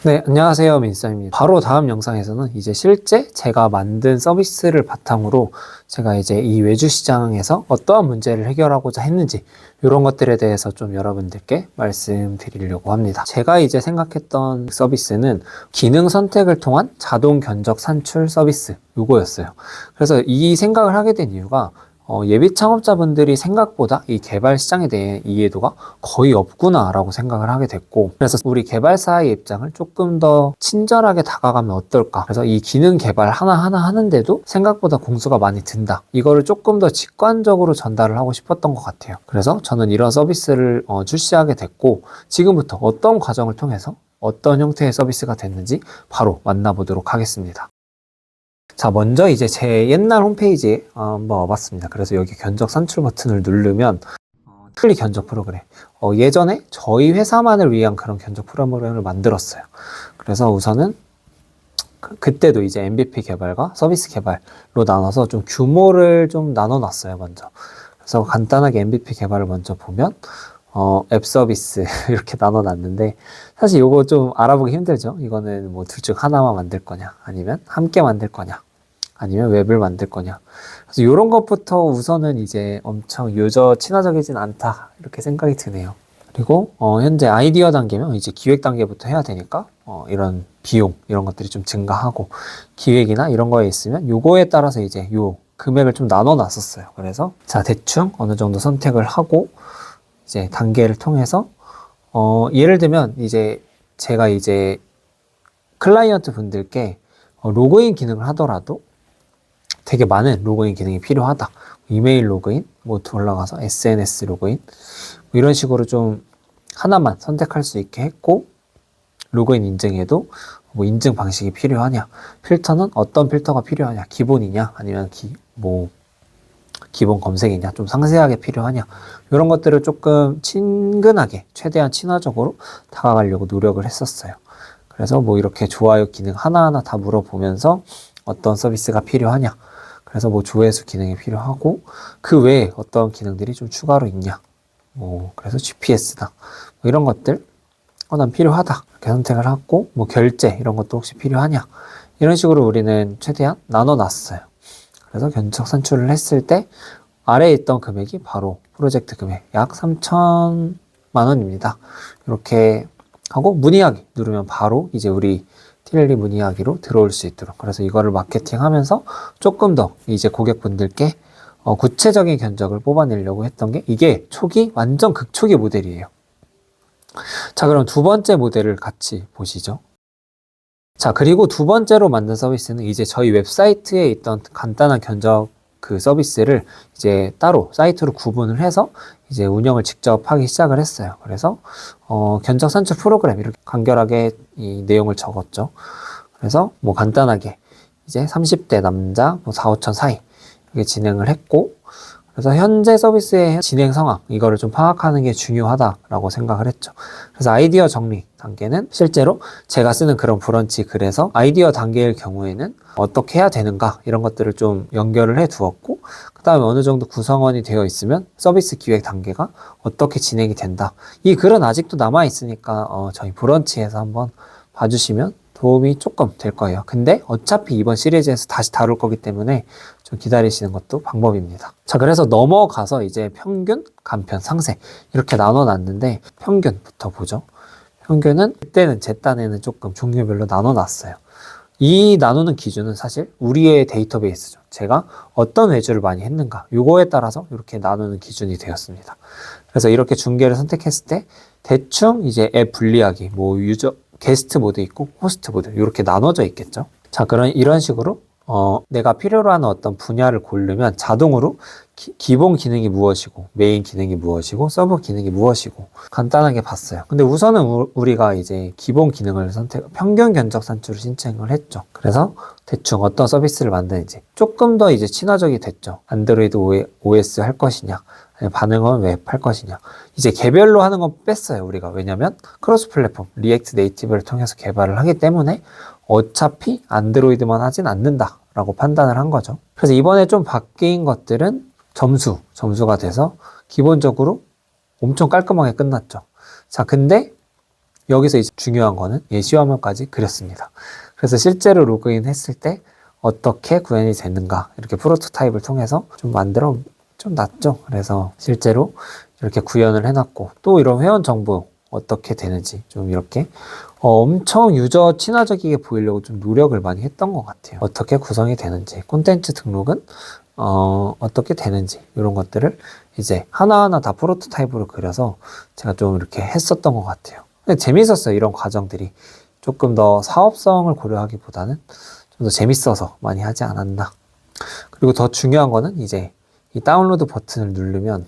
네, 안녕하세요. 민쌤입니다. 바로 다음 영상에서는 이제 실제 제가 만든 서비스를 바탕으로 제가 이제 이 외주 시장에서 어떠한 문제를 해결하고자 했는지 이런 것들에 대해서 좀 여러분들께 말씀드리려고 합니다. 제가 이제 생각했던 서비스는 기능 선택을 통한 자동 견적 산출 서비스 요거였어요. 그래서 이 생각을 하게 된 이유가 예비 창업자분들이 생각보다 이 개발 시장에 대해 이해도가 거의 없구나라고 생각을 하게 됐고, 그래서 우리 개발사의 입장을 조금 더 친절하게 다가가면 어떨까. 그래서 이 기능 개발 하나하나 하는데도 생각보다 공수가 많이 든다. 이거를 조금 더 직관적으로 전달을 하고 싶었던 것 같아요. 그래서 저는 이런 서비스를 출시하게 됐고, 지금부터 어떤 과정을 통해서 어떤 형태의 서비스가 됐는지 바로 만나보도록 하겠습니다. 자, 먼저 이제 제 옛날 홈페이지에 한번 와봤습니다. 그래서 여기 견적 산출 버튼을 누르면 틀리 견적 프로그램. 예전에 저희 회사만을 위한 그런 견적 프로그램을 만들었어요. 그래서 우선은 그때도 이제 MVP 개발과 서비스 개발로 나눠서 좀 규모를 좀 나눠놨어요, 먼저. 그래서 간단하게 MVP 개발을 먼저 보면 앱 서비스 이렇게 나눠놨는데, 사실 이거 좀 알아보기 힘들죠. 이거는 뭐 둘 중 하나만 만들 거냐, 아니면 함께 만들 거냐, 아니면 웹을 만들 거냐. 그래서 이런 것부터 우선은 이제 엄청 유저 친화적이진 않다 이렇게 생각이 드네요. 그리고 현재 아이디어 단계면 이제 기획 단계부터 해야 되니까 이런 비용 이런 것들이 좀 증가하고, 기획이나 이런 거에 있으면 요거에 따라서 이제 요 금액을 좀 나눠 놨었어요. 그래서 자, 대충 어느 정도 선택을 하고 이제 단계를 통해서 예를 들면 이제 제가 이제 클라이언트 분들께 로그인 기능을 하더라도 되게 많은 로그인 기능이 필요하다. 이메일 로그인, 뭐 올라가서 SNS 로그인, 뭐 이런 식으로 좀 하나만 선택할 수 있게 했고, 로그인 인증에도 뭐 인증 방식이 필요하냐, 필터는 어떤 필터가 필요하냐, 기본이냐, 아니면 기본 검색이냐, 좀 상세하게 필요하냐, 이런 것들을 조금 친근하게, 최대한 친화적으로 다가가려고 노력을 했었어요. 그래서 뭐 이렇게 좋아요 기능 하나하나 다 물어보면서 어떤 서비스가 필요하냐, 그래서 뭐 조회수 기능이 필요하고, 그 외에 어떤 기능들이 좀 추가로 있냐, 뭐 그래서 GPS다, 뭐 이런 것들 난 필요하다 이렇게 선택을 하고, 뭐 결제 이런 것도 혹시 필요하냐, 이런 식으로 우리는 최대한 나눠놨어요. 그래서 견적 산출을 했을 때 아래에 있던 금액이 바로 프로젝트 금액 약 3천만 원입니다. 이렇게 하고 문의하기 누르면 바로 이제 우리 틸리 문의하기로 들어올 수 있도록, 그래서 이거를 마케팅하면서 조금 더 이제 고객분들께 구체적인 견적을 뽑아내려고 했던 게, 이게 초기 완전 극초기 모델이에요. 자, 그럼 두 번째 모델을 같이 보시죠. 자, 그리고 두 번째로 만든 서비스는 이제 저희 웹사이트에 있던 간단한 견적 그 서비스를 이제 따로 사이트로 구분을 해서 이제 운영을 직접 하기 시작을 했어요. 그래서 견적 산출 프로그램 이렇게 간결하게 이 내용을 적었죠. 그래서 뭐 간단하게 이제 30대 남자 뭐 4, 5천 사이 이렇게 진행을 했고, 그래서 현재 서비스의 진행 상황 이거를 좀 파악하는 게 중요하다라고 생각을 했죠. 그래서 아이디어 정리 단계는 실제로 제가 쓰는 그런 브런치 글에서 아이디어 단계일 경우에는 어떻게 해야 되는가 이런 것들을 좀 연결을 해 두었고, 그 다음에 어느 정도 구성원이 되어 있으면 서비스 기획 단계가 어떻게 진행이 된다. 이 글은 아직도 남아 있으니까 저희 브런치에서 한번 봐주시면 도움이 조금 될 거예요. 근데 어차피 이번 시리즈에서 다시 다룰 거기 때문에 좀 기다리시는 것도 방법입니다. 자, 그래서 넘어가서 이제 평균, 간편, 상세 이렇게 나눠놨는데, 평균부터 보죠. 평균은 그때는 제 딴에는 조금 종류별로 나눠놨어요. 이 나누는 기준은 사실 우리의 데이터베이스죠. 제가 어떤 외주를 많이 했는가, 요거에 따라서 이렇게 나누는 기준이 되었습니다. 그래서 이렇게 중계를 선택했을 때 대충 이제 앱 분리하기, 뭐 유저 게스트 모드 있고 호스트 모드 이렇게 나눠져 있겠죠. 자, 그런 이런 식으로 내가 필요로 하는 어떤 분야를 고르면 자동으로 기본 기능이 무엇이고 메인 기능이 무엇이고 서브 기능이 무엇이고 간단하게 봤어요. 근데 우선은 우리가 이제 기본 기능을 평균 견적 산출을 신청을 했죠. 그래서 대충 어떤 서비스를 만드는지 조금 더 이제 친화적이 됐죠. 안드로이드 OS 할 것이냐, 반응은 웹 할 것이냐. 이제 개별로 하는 건 뺐어요, 우리가. 왜냐면 크로스 플랫폼 리액트 네이티브를 통해서 개발을 하기 때문에 어차피 안드로이드만 하진 않는다라고 판단을 한 거죠. 그래서 이번에 좀 바뀐 것들은 점수가 돼서 기본적으로 엄청 깔끔하게 끝났죠. 자, 근데 여기서 이제 중요한 거는 예시 화면까지 그렸습니다. 그래서 실제로 로그인 했을 때 어떻게 구현이 되는가 이렇게 프로토타입을 통해서 좀 만들어 좀 놨죠. 그래서 실제로 이렇게 구현을 해놨고 또 이런 회원 정보 어떻게 되는지 좀 이렇게 엄청 유저 친화적이게 보이려고 좀 노력을 많이 했던 것 같아요. 어떻게 구성이 되는지, 콘텐츠 등록은 어떻게 되는지 이런 것들을 이제 하나하나 다 프로토타입으로 그려서 제가 좀 이렇게 했었던 것 같아요. 근데 재밌었어요. 이런 과정들이 조금 더 사업성을 고려하기보다는 좀 더 재밌어서 많이 하지 않았나. 그리고 더 중요한 거는 이제 이 다운로드 버튼을 누르면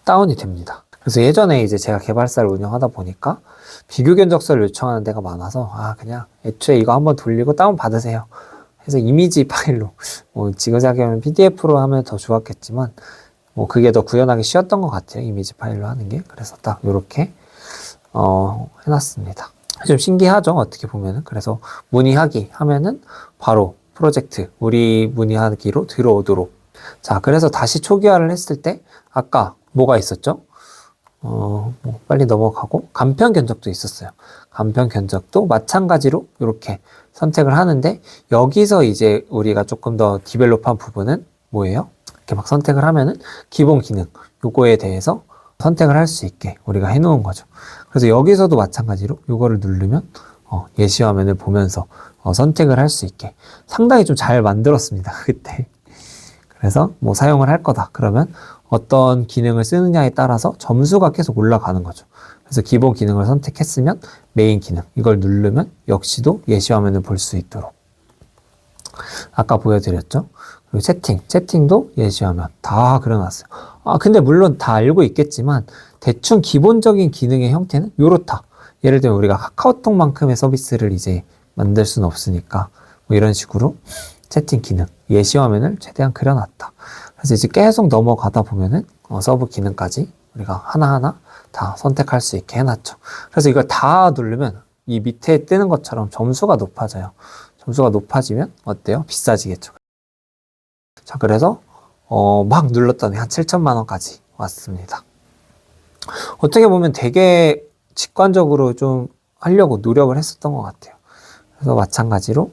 다운이 됩니다. 그래서 예전에 이제 제가 개발사를 운영하다 보니까 비교 견적서를 요청하는 데가 많아서 그냥 애초에 이거 한번 돌리고 다운 받으세요 해서 이미지 파일로 지금 생각하면 PDF로 하면 더 좋았겠지만 그게 더 구현하기 쉬웠던 것 같아요. 이미지 파일로 하는 게. 그래서 딱 이렇게 해놨습니다. 좀 신기하죠, 어떻게 보면은. 그래서 문의하기 하면은 바로 프로젝트 우리 문의하기로 들어오도록. 자, 그래서 다시 초기화를 했을 때 아까 뭐가 있었죠? 빨리 넘어가고 간편 견적도 있었어요. 간편 견적도 마찬가지로 이렇게 선택을 하는데 여기서 이제 우리가 조금 더 디벨롭한 부분은 뭐예요? 이렇게 막 선택을 하면은 기본 기능 요거에 대해서 선택을 할 수 있게 우리가 해놓은 거죠. 그래서 여기서도 마찬가지로 요거를 누르면 예시 화면을 보면서 선택을 할 수 있게 상당히 좀 잘 만들었습니다. 그때. 그래서 사용을 할 거다. 그러면 어떤 기능을 쓰느냐에 따라서 점수가 계속 올라가는 거죠. 그래서 기본 기능을 선택했으면 메인 기능 이걸 누르면 역시도 예시 화면을 볼 수 있도록 아까 보여드렸죠. 그리고 채팅도 예시 화면 다 그려놨어요. 근데 물론 다 알고 있겠지만 대충 기본적인 기능의 형태는 요렇다. 예를 들면 우리가 카카오톡만큼의 서비스를 이제 만들 수는 없으니까 이런 식으로 채팅 기능, 예시 화면을 최대한 그려놨다. 그래서 이제 계속 넘어가다 보면은 서브 기능까지 우리가 하나하나 다 선택할 수 있게 해놨죠. 그래서 이걸 다 누르면 이 밑에 뜨는 것처럼 점수가 높아져요. 점수가 높아지면 어때요? 비싸지겠죠. 자, 그래서 막 눌렀더니 한 7천만 원까지 왔습니다. 어떻게 보면 되게 직관적으로 좀 하려고 노력을 했었던 것 같아요. 그래서 마찬가지로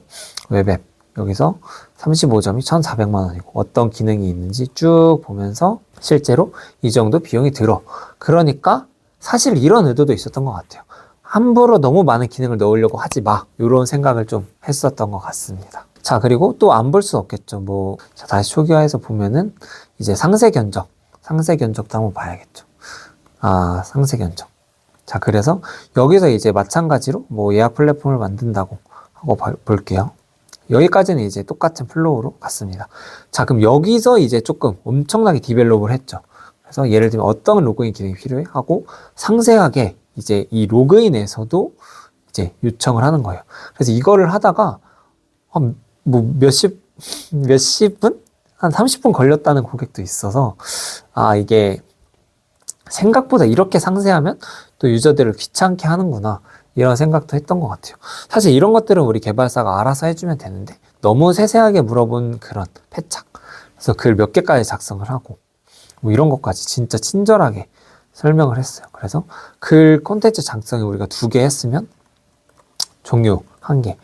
웹앱 여기서 35점이 1,400만 원이고 어떤 기능이 있는지 쭉 보면서 실제로 이 정도 비용이 들어. 그러니까 사실 이런 의도도 있었던 것 같아요. 함부로 너무 많은 기능을 넣으려고 하지 마. 이런 생각을 좀 했었던 것 같습니다. 자, 그리고 또 안 볼 수 없겠죠. 자, 다시 초기화해서 보면은 이제 상세 견적도 한번 봐야겠죠. 상세 견적. 자, 그래서 여기서 이제 마찬가지로 예약 플랫폼을 만든다고 하고 볼게요. 여기까지는 이제 똑같은 플로우로 갔습니다. 자, 그럼 여기서 이제 조금 엄청나게 디벨롭을 했죠. 그래서 예를 들면 어떤 로그인 기능이 필요해? 하고 상세하게 이제 이 로그인에서도 이제 요청을 하는 거예요. 그래서 이거를 하다가 몇십 분? 한 30분 걸렸다는 고객도 있어서 이게 생각보다 이렇게 상세하면 또 유저들을 귀찮게 하는구나. 이런 생각도 했던 것 같아요. 사실 이런 것들은 우리 개발사가 알아서 해주면 되는데 너무 세세하게 물어본 그런 패착. 그래서 글 몇 개까지 작성을 하고 이런 것까지 진짜 친절하게 설명을 했어요. 그래서 글 콘텐츠 작성이 우리가 2개 했으면 종류 1개.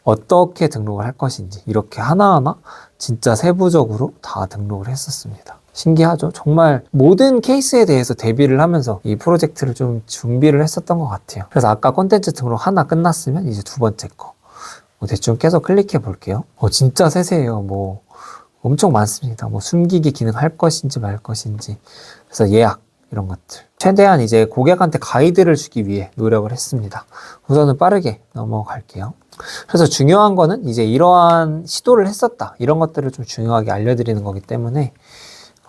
어떻게 등록을 할 것인지 이렇게 하나하나 진짜 세부적으로 다 등록을 했었습니다. 신기하죠? 정말 모든 케이스에 대해서 대비를 하면서 이 프로젝트를 좀 준비를 했었던 것 같아요. 그래서 아까 콘텐츠 등록 하나 끝났으면 이제 2번째 거 대충 계속 클릭해 볼게요. 진짜 세세해요. 엄청 많습니다. 숨기기 기능 할 것인지 말 것인지. 그래서 예약 이런 것들. 최대한 이제 고객한테 가이드를 주기 위해 노력을 했습니다. 우선은 빠르게 넘어갈게요. 그래서 중요한 거는 이제 이러한 시도를 했었다. 이런 것들을 좀 중요하게 알려드리는 거기 때문에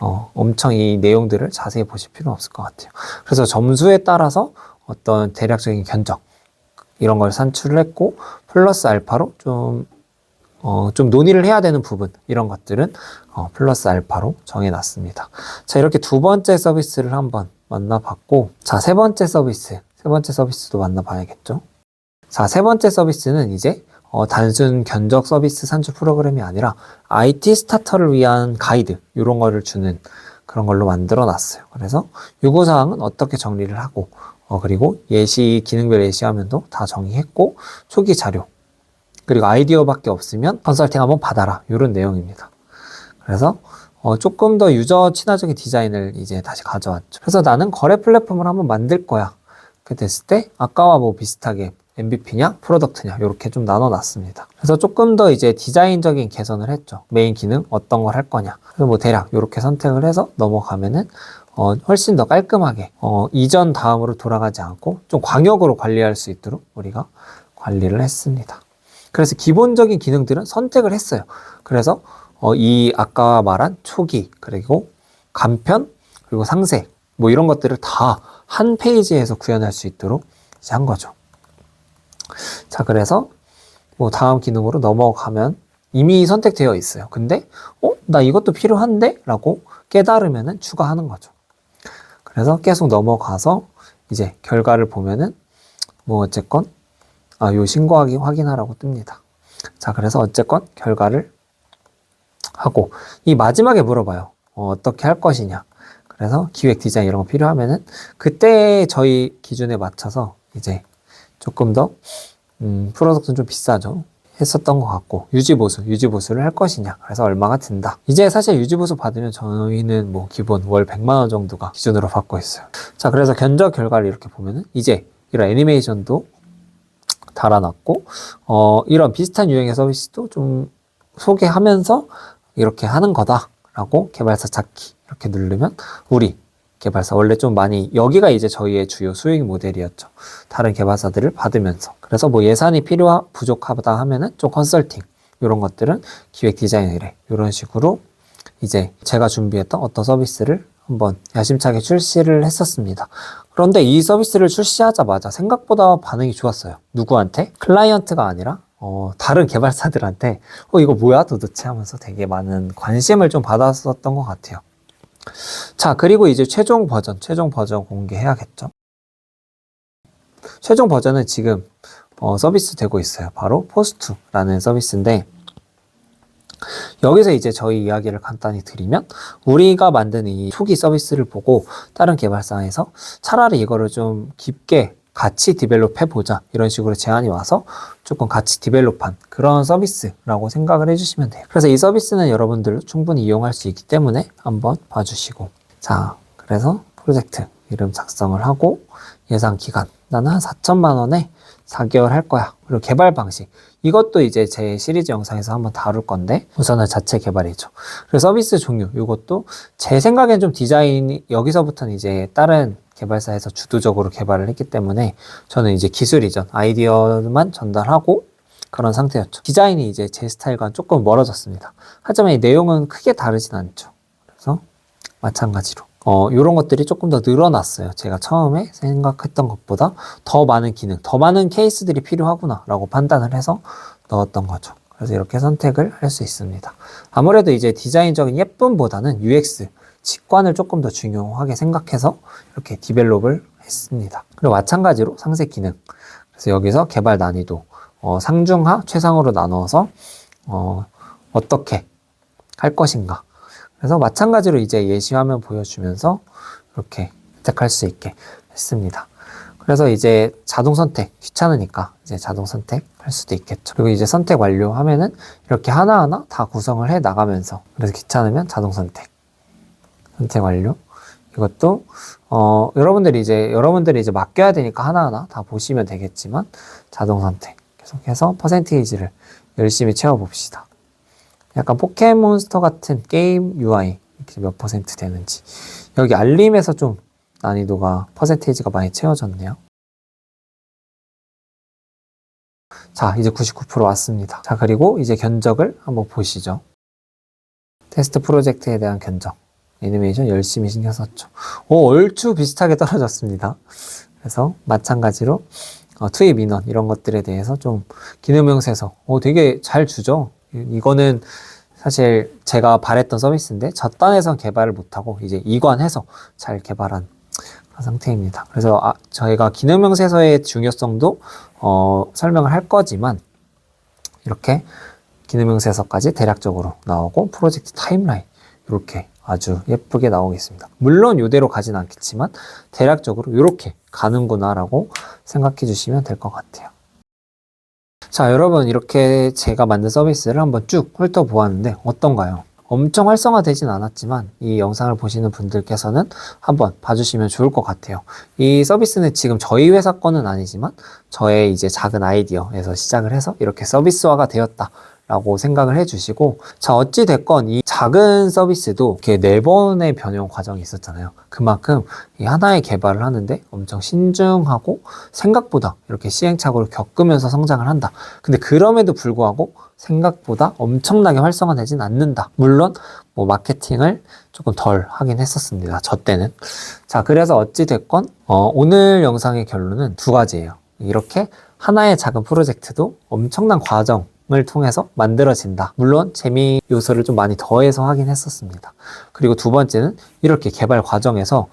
엄청 이 내용들을 자세히 보실 필요는 없을 것 같아요. 그래서 점수에 따라서 어떤 대략적인 견적 이런 걸 산출을 했고 플러스 알파로 좀 논의를 해야 되는 부분 이런 것들은 플러스 알파로 정해놨습니다. 자, 이렇게 2번째 서비스를 한번 만나봤고 자, 세 번째 서비스도 만나봐야겠죠. 자, 3번째 서비스는 이제 단순 견적 서비스 산출 프로그램이 아니라 IT 스타터를 위한 가이드 이런 거를 주는 그런 걸로 만들어 놨어요. 그래서 요구사항은 어떻게 정리를 하고 그리고 예시, 기능별 예시 화면도 다 정의했고, 초기 자료, 그리고 아이디어밖에 없으면 컨설팅 한번 받아라. 이런 내용입니다. 그래서 조금 더 유저 친화적인 디자인을 이제 다시 가져왔죠. 그래서 나는 거래 플랫폼을 한번 만들 거야. 그렇게 됐을 때 아까와 뭐 비슷하게 MVP냐, 프로덕트냐 이렇게 좀 나눠놨습니다. 그래서 조금 더 이제 디자인적인 개선을 했죠. 메인 기능 어떤 걸 할 거냐. 그래서 뭐 대략 이렇게 선택을 해서 넘어가면은 훨씬 더 깔끔하게 이전 다음으로 돌아가지 않고 좀 광역으로 관리할 수 있도록 우리가 관리를 했습니다. 그래서 기본적인 기능들은 선택을 했어요. 그래서 이 아까 말한 초기, 그리고 간편, 그리고 상세 뭐 이런 것들을 다 한 페이지에서 구현할 수 있도록 이제 한 거죠. 자, 그래서 뭐 다음 기능으로 넘어가면 이미 선택되어 있어요. 근데 나 이것도 필요한데? 라고 깨달으면은 추가하는 거죠. 그래서 계속 넘어가서 이제 결과를 보면은 뭐 어쨌건 요 신고하기 확인하라고 뜹니다. 자, 그래서 어쨌건 결과를 하고 이 마지막에 물어봐요. 어떻게 할 것이냐. 그래서 기획 디자인 이런 거 필요하면은 그때 저희 기준에 맞춰서 이제 조금 더 프로덕트는 좀 비싸죠. 했었던 것 같고 유지보수를 할 것이냐. 그래서 얼마가 든다. 이제 사실 유지보수 받으면 저희는 뭐 기본 월 100만 원 정도가 기준으로 받고 있어요. 자, 그래서 견적 결과를 이렇게 보면은 이제 이런 애니메이션도 달아놨고 이런 비슷한 유형의 서비스도 좀 소개하면서 이렇게 하는 거다라고 개발사 찾기 이렇게 누르면 우리 개발사 원래 좀 많이 여기가 이제 저희의 주요 수익 모델이었죠. 다른 개발사들을 받으면서 그래서 뭐 예산이 부족하다 하면은 좀 컨설팅 이런 것들은 기획 디자인 의뢰 이런 식으로 이제 제가 준비했던 어떤 서비스를 한번 야심차게 출시를 했었습니다. 그런데 이 서비스를 출시하자마자 생각보다 반응이 좋았어요. 누구한테? 클라이언트가 아니라 다른 개발사들한테 이거 뭐야 도대체 하면서 되게 많은 관심을 좀 받았었던 것 같아요. 자, 그리고 이제 최종 버전 공개해야겠죠. 최종 버전은 지금 서비스 되고 있어요. 바로 포스트라는 서비스인데 여기서 이제 저희 이야기를 간단히 드리면 우리가 만든 이 초기 서비스를 보고 다른 개발사에서 차라리 이거를 좀 깊게 같이 디벨롭 해보자 이런 식으로 제안이 와서 조금 같이 디벨롭한 그런 서비스라고 생각을 해주시면 돼요. 그래서 이 서비스는 여러분들 충분히 이용할 수 있기 때문에 한번 봐주시고 자, 그래서 프로젝트 이름 작성을 하고 예상 기간 나는 한 4천만 원에 4개월 할 거야. 그리고 개발 방식 이것도 이제 제 시리즈 영상에서 한번 다룰 건데 우선은 자체 개발이죠. 그리고 서비스 종류 이것도 제 생각엔 좀 디자인이 여기서부터는 이제 다른 개발사에서 주도적으로 개발을 했기 때문에 저는 이제 기술 이전 아이디어만 전달하고 그런 상태였죠. 디자인이 이제 제 스타일과는 조금 멀어졌습니다. 하지만 이 내용은 크게 다르진 않죠. 그래서 마찬가지로 이런 것들이 조금 더 늘어났어요. 제가 처음에 생각했던 것보다 더 많은 기능, 더 많은 케이스들이 필요하구나 라고 판단을 해서 넣었던 거죠. 그래서 이렇게 선택을 할 수 있습니다. 아무래도 이제 디자인적인 예쁨보다는 UX, 직관을 조금 더 중요하게 생각해서 이렇게 디벨롭을 했습니다. 그리고 마찬가지로 상세 기능. 그래서 여기서 개발 난이도, 상중하, 최상으로 나눠서 어떻게 할 것인가. 그래서 마찬가지로 이제 예시 화면 보여주면서 이렇게 선택할 수 있게 했습니다. 그래서 이제 자동 선택 귀찮으니까 이제 자동 선택할 수도 있겠죠. 그리고 이제 선택 완료하면은 이렇게 하나하나 다 구성을 해 나가면서 그래서 귀찮으면 자동 선택 완료. 이것도 여러분들이 이제 맡겨야 되니까 하나하나 다 보시면 되겠지만 자동 선택 계속해서 퍼센테이지를 열심히 채워봅시다. 약간 포켓몬스터 같은 게임 UI 이렇게 몇 퍼센트 되는지 여기 알림에서 좀 난이도가 퍼센테이지가 많이 채워졌네요. 자, 이제 99% 왔습니다. 자, 그리고 이제 견적을 한번 보시죠. 테스트 프로젝트에 대한 견적 애니메이션 열심히 신경 썼죠. 얼추 비슷하게 떨어졌습니다. 그래서 마찬가지로 투입 인원 이런 것들에 대해서 좀 기능명 세서 되게 잘 주죠. 이거는 사실 제가 바랬던 서비스인데 젖단에선 개발을 못하고 이제 이관해서 잘 개발한 그런 상태입니다. 그래서 저희가 기능명 세서의 중요성도 설명을 할 거지만 이렇게 기능명 세서까지 대략적으로 나오고 프로젝트 타임라인 이렇게 아주 예쁘게 나오겠습니다. 물론 이대로 가진 않겠지만 대략적으로 이렇게 가는구나 라고 생각해 주시면 될 것 같아요. 자, 여러분 이렇게 제가 만든 서비스를 한번 쭉 훑어보았는데 어떤가요? 엄청 활성화되진 않았지만 이 영상을 보시는 분들께서는 한번 봐주시면 좋을 것 같아요. 이 서비스는 지금 저희 회사 거는 아니지만 저의 이제 작은 아이디어에서 시작을 해서 이렇게 서비스화가 되었다 라고 생각을 해주시고, 자, 어찌됐건 이 작은 서비스도 이렇게 4번의 변형 과정이 있었잖아요. 그만큼 이 하나의 개발을 하는데 엄청 신중하고 생각보다 이렇게 시행착오를 겪으면서 성장을 한다. 근데 그럼에도 불구하고 생각보다 엄청나게 활성화되진 않는다. 물론 뭐 마케팅을 조금 덜 하긴 했었습니다. 저 때는. 자, 그래서 어찌됐건 오늘 영상의 결론은 2가지예요. 이렇게 하나의 작은 프로젝트도 엄청난 과정을 통해서 만들어진다. 물론 재미 요소를 좀 많이 더해서 하긴 했었습니다. 그리고 2번째는 이렇게 개발 과정에서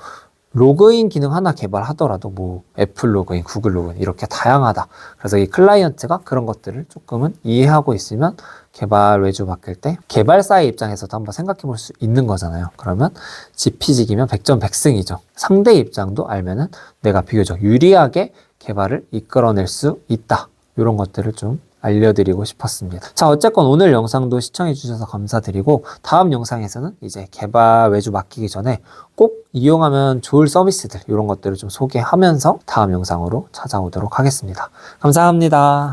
로그인 기능 하나 개발하더라도 뭐 애플 로그인, 구글 로그인 이렇게 다양하다. 그래서 이 클라이언트가 그런 것들을 조금은 이해하고 있으면 개발 외주 맡길 때 개발사의 입장에서도 한번 생각해 볼 수 있는 거잖아요. 그러면 지피지기면 100점 100승이죠. 상대 입장도 알면은 내가 비교적 유리하게 개발을 이끌어낼 수 있다. 이런 것들을 좀 알려드리고 싶었습니다. 자, 어쨌건 오늘 영상도 시청해 주셔서 감사드리고 다음 영상에서는 이제 개발 외주 맡기기 전에 꼭 이용하면 좋을 서비스들 이런 것들을 좀 소개하면서 다음 영상으로 찾아오도록 하겠습니다. 감사합니다.